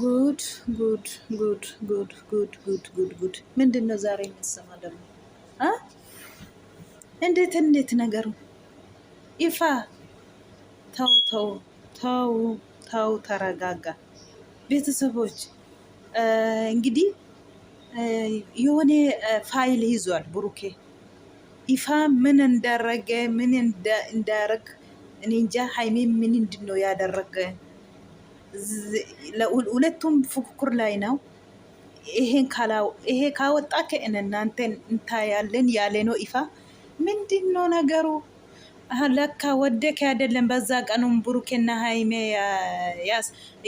ጉድ ጉድ ጉድ ጉድ ጉድ ጉድ ጉድ ጉድ! ምንድን ነው ዛሬ የምትሰማ ደግሞ? እንዴት ነገሩ ይፋ? ተው ተው ተው ተው፣ ተረጋጋ። ቤተሰቦች እንግዲህ የሆነ ፋይል ይዟል ብሩኬ። ይፋ ምን እንዳረገ ምን እንዳረግ እኔ እንጃ። ሀይሜ ምን ነው ያደረገ? ሁለቱም ፉክክር ላይ ነው። ይሄ ካወጣ ከእናንተን እንታያለን ያለ ነው ይፋ። ምንድን ነው ነገሩ? ለካ ወደከ አይደለም። በዛ ቀኑም ብሩኬና ሀይሜ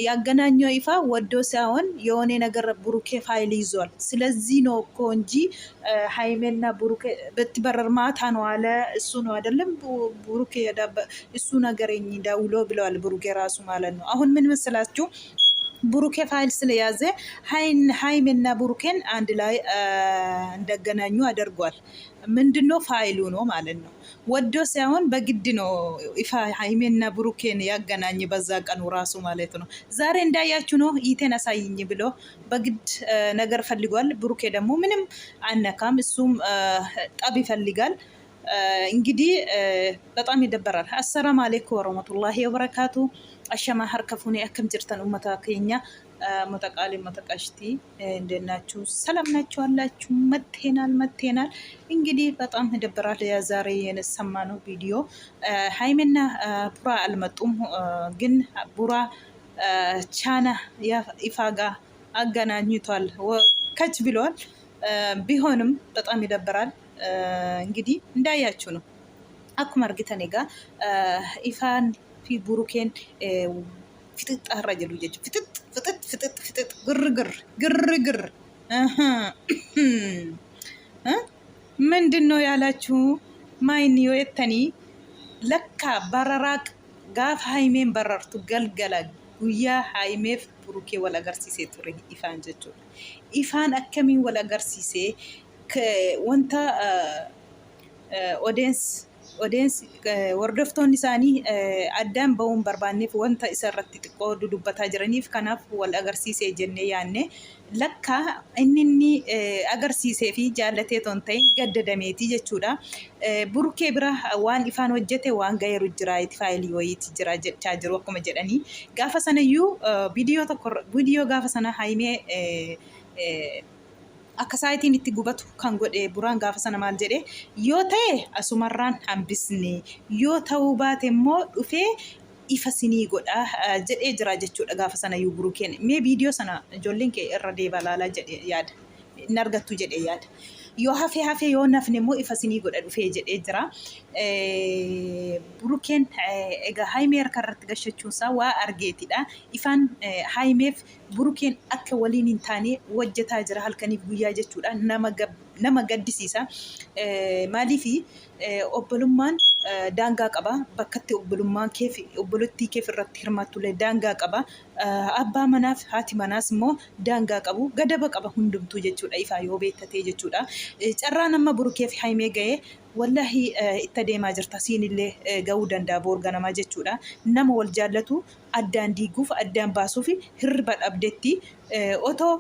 ያገናኘው ይፋ ወዶ ሳይሆን የሆነ ነገር ብሩኬ ፋይል ይዟል። ስለዚህ ነው እኮ እንጂ ሀይሜና ብሩኬ በትበረር ማታ ነው አለ። እሱ ነው አይደለም ብሩኬ እሱ ነገረኝ ደውሎ ብለዋል ብሩኬ ራሱ ማለት ነው። አሁን ምን መስላችሁ? ብሩኬ ፋይል ስለያዘ ሀይሜና ብሩኬን አንድ ላይ እንደገናኙ አድርጓል። ምንድነው ፋይሉ ነው ማለት ነው። ወዶ ሳይሆን በግድ ነው ይፋ ሀይሜና ብሩኬን ያገናኝ በዛ ቀኑ ራሱ ማለት ነው። ዛሬ እንዳያችሁ ነው ይቴን አሳይኝ ብሎ በግድ ነገር ፈልጓል። ብሩኬ ደግሞ ምንም አነካም። እሱም ጠብ ይፈልጋል። እንግዲህ በጣም ይደበራል። አሰላሙ አለይኩም ወረህመቱላሂ ወበረካቱ። አሸማ ሀርከፉኒ አክም ጅርተን ኡመታ ከኛ መተቃሊ መተቃሽቲ እንደናችሁ ሰላም ናችሁ አላችሁ? መቴናል። እንግዲህ በጣም ይደበራል። ዛሬ የሰማነው ቪዲዮ ሀይሜና ቡራ አልመጡም፣ ግን ቡራ ቻና ይፋጋ አገናኝቷል፣ ከች ብለዋል። ቢሆንም በጣም ይደበራል። እንግዲህ እንዳያችሁ ነው። አኩማ አርጊተኔ ጋ ኢፋን ፊ ቡሩኬን ፍጥጥ አራጀሉ ጀች ፍጥጥ ግርግር ምንድን ነው ያላችሁ? ማይን የተኒ ለካ በረራቅ ጋፍ ሀይሜን በረርቱ ገልገላ ጉያ ሀይሜፍ ቡሩኬ ወለገርሲሴ ቱሬ ኢፋን ጀቹ ኢፋን አከሚን ወለገርሲሴ ወንታ ኦዲየንስ wordoftoonni isaanii addaan ba'uun barbaanneef wanta isarratti xiqqoo dudubbataa jiraniif kanaaf wal agarsiisee jennee yaanne lakka inni agarsiisee fi jaallatee ton ta'e gaddadameeti jechuudha. Burukee bira waan ifaan hojjete waan gaheeru jira, itti faayilii wayiiti jira jechaa jiru akkuma jedhanii. Gaafa sanayyuu viidiyoo gaafa sana Haimee akka saayitiin itti gubatu kan godhe buraan gaafa sana maal jedhe, yoo ta'e asumarraan hambisne, yoo ta'uu baate immoo dhufee ifa sinii godha jedhee jira jechuudha. Gaafa sana iyyuu Burukeen mee viidiyoo sana ijoolleen kee irra deeba laalaa jedhee yaada, hin argattu jedhee yaada. Yoo hafee yoo nafne immoo ifa sinii godha dhufee jedhee jira. Burukeen egaa Haimee harka irratti gashachuunsaa waa argeetidha. Ifaan Haimeef Burukeen akka waliin hin taane hojjetaa jira halkaniif guyyaa jechuudha. Nama gaddisiisa. Maaliif obbolummaan daangaa qaba. Bakkatti obbolummaan obbolottii keef irratti hirmaatullee daangaa qaba. Abbaa manaaf haati manaas immoo daangaa qabu. Gadaba qaba hundumtuu jechuudha. Ifaa yoo beektatee jechuudha. Carraa nama Burukeef Haimee ga'ee wallahi itti deemaa jirta. Siinillee ga'uu danda'a boorganamaa jechuudha. Nama wal jaallatu addaan diiguuf addaan baasuuf hirriba dhabdetti otoo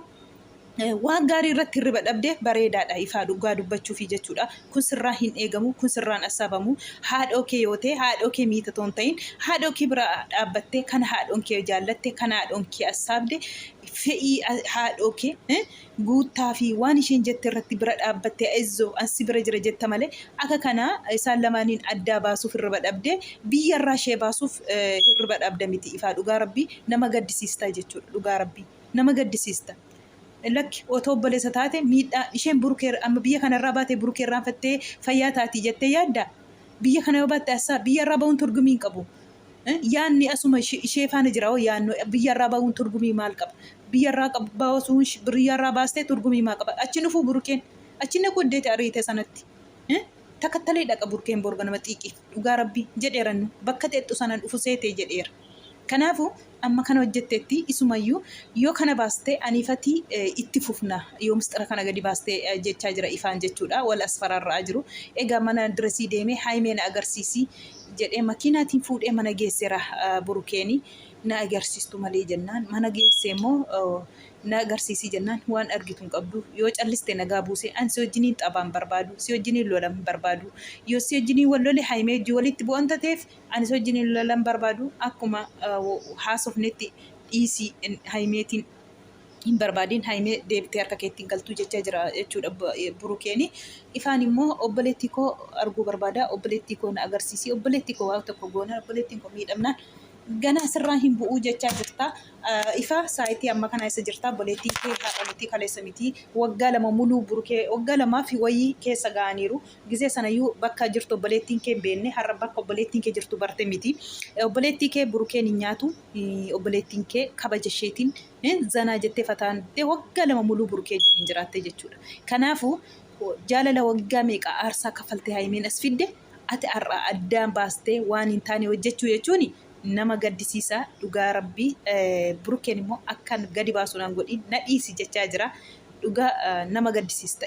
waan gaarii irratti hirriba dhabde bareedaadha. Ifaa dhugaa dubbachuufi jechuudha. Kun sirraa hin eegamu, kun sirraan asaabamu. Haadhoo kee yoo ta'e haadhoo kee miitatoon ta'in haadhoo kee bira dhaabbattee kan haadhoon kee jaallatte kan haadhoon kee asaabde fe'ii haadhoo kee guuttaa fi waan isheen jette irratti bira dhaabbattee eezzoo ansi bira jira jetta malee akka kana isaan lamaaniin addaa baasuuf hirriba dhabde biyyarraa ishee baasuuf hirriba dhabda miti. Ifaa dhugaa rabbii nama gaddisiista jechuudha. Dhugaa rabbii nama gaddisiista. Lakki otoo obboleessa taate miidhaa isheen Burukee amma biyya kanarraa baate Burukee irraan fattee fayyaa taati jettee yaadda. Biyya kana yoo baatte asaa biyyarraa ba'uun turgumii hin qabu. Yaanni asuma ishee faana jira hoo yaanno biyyarraa ba'uun turgumii maal qaba? Biyyarraa baasuun biyyarraa baastee turgumii maal qaba? Achi dhufuu Burukeen achi na goddeete ariite sanatti. Takkattalee dhaqa Burukeen borga nama xiiqiif dhugaa rabbii jedheerannu bakka teexxu sanan dhufu seetee jedheera. Kanaafuu amma kana hojjetteetti isumayyuu yoo kana baastee aniifatii itti fufna yoo mistira kana gadi baastee jechaa jira Ifaan jechuudha. Wal asfararraa jiru. Egaa mana diresii deemee Haimeen agarsiisii jedhee makiinaatiin fuudhee mana geesseera Burukeeni. na agarsiistu malee jennaan mana geessee immoo na agarsiisii jennaan waan argituun qabdu yoo calliste nagaa buuse an si wajjiniin xabaan barbaadu si wajjiniin lolan barbaadu yoo si wajjiniin wallole haimee ijji walitti bu'aan tateef ani si wajjiniin lolan barbaadu akkuma haasofnetti dhiisii haimeetiin hin barbaadin haimee deebitee harka keettiin galtuu jechaa jira jechuudha burukeeni. Ifaan immoo obboleettii koo arguu barbaada obboleettii koo na agarsiisii obboleettii koo waa tokko goona obboleettiin koo miidhamnaan gana asirraa hin bu'uu jechaa jirta. Ifa saayitii amma kana isa jirta obboleettii kee haadholiitii kaleessa miti waggaa lama muluu burukee waggaa lamaa fi wayii keessa ga'aniiru gizee sanayyuu bakka jirtu obboleettiin kee beenne har'a bakka obboleettiin kee jirtu barte miti obboleettii kee burukeen hin nyaatu obboleettiin kee kabaja isheetiin zanaa jettee fataan waggaa lama muluu burukee jiniin jiraatte jechuudha. Kanaafuu jaalala waggaa meeqa aarsaa kafaltee haimeen as fidde ati har'a addaan baastee waan hin taane hojjechuu jechuuni. Nama gaddisiisaa dhugaa rabbii burukeen immoo akkan gadi baasuudhaan godhin na dhiisi jechaa jira. Dhugaa nama gaddisiista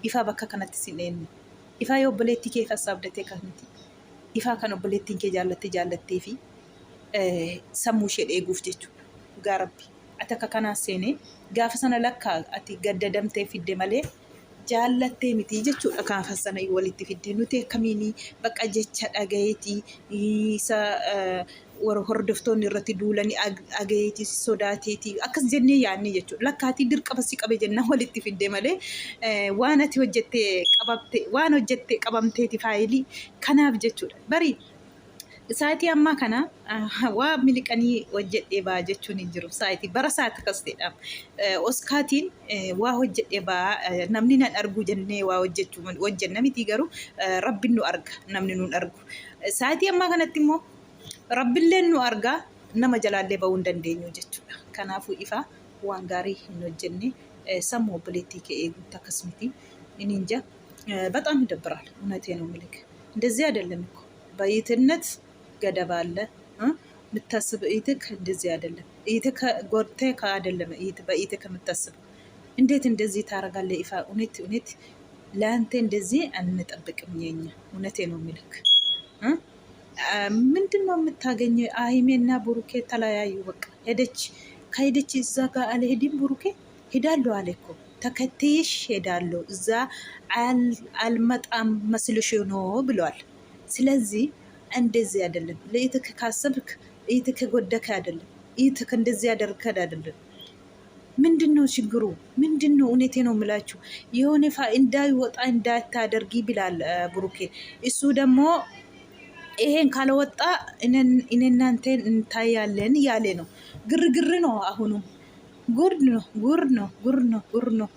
ifa bakka kanatti sin eenyu ifa yoo obboleettii kee fassaabdatee kanatti ifa kan obboleettiin kee jaallattee fi sammuu ishee eeguuf jechuudha. Dhugaa rabbii ati akka kanaa seenee gaafa sana lakkaa ati gaddadamtee fidde malee jaallattee miti jechuudha. Kaafa sana walitti fidde nuti akkamiin bakka jecha dhagayeeti isa warra hordoftoonni irratti duulanii agayeeti sodaateeti akkas jennee yaadne jechuudha. Lakkaatii dirqama si qabe jennaan walitti fidde malee waan ati hojjettee qabamteeti faayilii kanaaf jechuudha. Barii saayitii ammaa kana waa miliqanii hojjedhee baa jechuun hin jiru. Saayitii bara saati akkas ta'edha. Oskaatiin waa hojjedhee baa namni nan argu jennee waa hojjenna miti garuu rabbiin nu arga namni nun argu. Saayitii ammaa kanatti immoo rabbiillee nu argaa nama jalaallee bahuu hin dandeenyu jechuudha. Kanaafuu ifa waan gaarii hin hojjenne sammuu obboleettii kee eeguutti akkas miti. Ninja በጣም ይደብራል። እውነቴን ነው የምልህ እንደዚህ አይደለም እኮ በይትነት ገደብ አለ የምታስብ እይትክ እንደዚህ አይደለም። እይትክ ጎርቴክ አይደለም በእይትክ የምታስብ እንዴት እንደዚህ ታረጋለህ? ይፋ እውነት ለአንተ እንደዚህ አንጠብቅም የኛ እውነቴ ነው የሚልክ ምንድነው የምታገኘው? አይሜና ቡሩኬ ተለያዩ። በቃ ከሄደች እዛ ጋር አልሄድም ቡሩኬ ሄዳለሁ አለ እኮ ተከትይሽ ሄዳለሁ እዛ አልመጣም መስልሽ ነው ብለዋል። ስለዚህ እንደዚህ አይደለም። ለኢትክ ካሰብክ ኢትክ ጎደከ አይደለም። ኢትክ እንደዚህ ያደርከ አይደለም። ምንድነው ችግሩ? ምንድነው? እውነቴ ነው የምላችሁ የሆነ እንዳይወጣ እንዳታደርጊ ብላል ብሩኬ። እሱ ደግሞ ይሄን ካልወጣ እናንተን እንታያለን ያለ ነው። ግርግር ነው። አሁኑ ጉር ነው።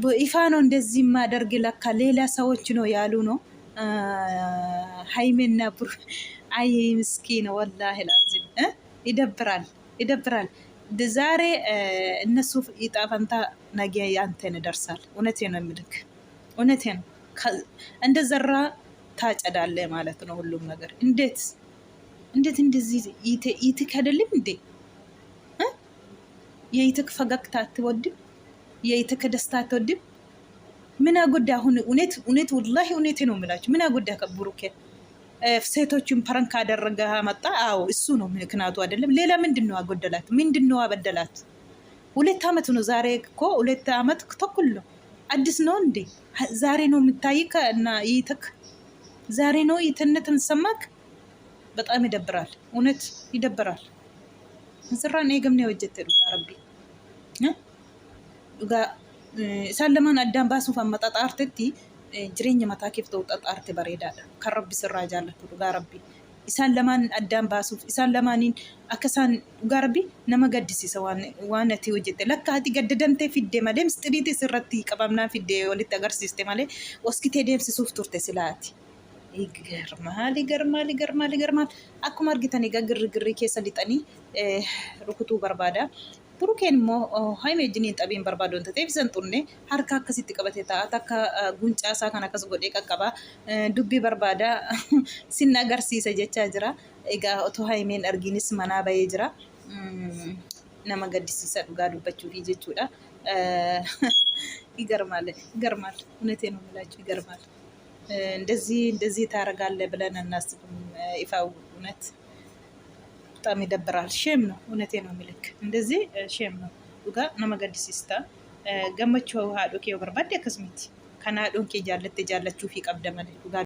በይፋ ነው እንደዚህ ማደርግ ለካ ሌላ ሰዎች ነው ያሉ ነው። ሃይሜና ቡር አይ ምስኪን ወላሂ ላዚም ይደብራል። ዛሬ እነሱ ይጣፈንታ ነገ ያንተን ይደርሳል። እውነቴ ነው የምልክ እውነቴ ነው። እንደዘራ ታጨዳለህ ማለት ነው ሁሉም ነገር። እንዴት እንደዚህ ይትክ አይደለም እንዴ? የይትክ ፈገግታ አትወድም? የይትክ ደስታ አትወድም? ምን አጎዳ? አሁን እውነት ወላሂ እውነቴ ነው የምላችሁ ምን አጎዳ? ከብሩኬ ሴቶችን ፕራንክ አደረገ መጣ። አዎ እሱ ነው ምክንያቱ አይደለም ሌላ ምንድነው አጎደላት? ምንድነው አበደላት? 2 አመት ነው ዛሬ እኮ 2 አመት ተኩል ነው። አዲስ ነው እንዴ? ዛሬ ነው የምታይከ እና ይትክ ዛሬ ነው ይተነተን ሰማክ። በጣም ይደብራል። እውነት ይደብራል። እንስራን ኤገም ነው ወጀተ ዱጋ ረቢ ዱጋ ሰለማን አዳም ባሱ ፈመጣጣ አርተቲ ጅሬኛ መታከፍ ተውጣጣ አርተ በሬዳዳ ከረብ ስራ ጃለቱ ዱጋ ረቢ ኢሳን ለማን አዳም ባሱ ኢሳን ለማኒን አከሳን ዱጋ ረቢ ነመገድሲሰ ዋነቲ ወጀተ ለካቲ ገደደምቴ ፊዴ ማለም ስጥሪቲ ስረቲ ቀባምና ፊዴ ወሊት አገርሲስቴ ማለ ወስኪቴ ደምስ ሱፍ ቱርቴ ስላቲ ይገርማል። akkuma argitan egaa girgirri keessa lixanii rukutuu barbaada. Burukeen immoo haimee jiniin xabiin barbaadu wanta ta'eef isan xunne harka akkasitti qabatee ta'a. Akka guncaasaa kan akkas godhee qaqqaba. Dubbii barbaada sin agarsiisa jechaa jira. Egaa otoo haimeen arginis manaa bahee jira. Nama gaddisiisa dhugaa dubbachuufi jechuudha. ይገርማል። እውነቴን ነው የምላችሁ ይገርማል። እንደዚህ ታረጋለህ ብለን እናስብም። ይፋው እውነት በጣም ይደብራል። ሼም ነው፣ እውነቴ ነው የሚልክ እንደዚህ ሼም ነው ዱጋ ነመ ገድሲስታ ገመቹ ሃዶ ኬ በርባዴ አከስሚቲ ከናዶን ኬ ጃለቴ ጃለቹ ፊ ቀብደ መለ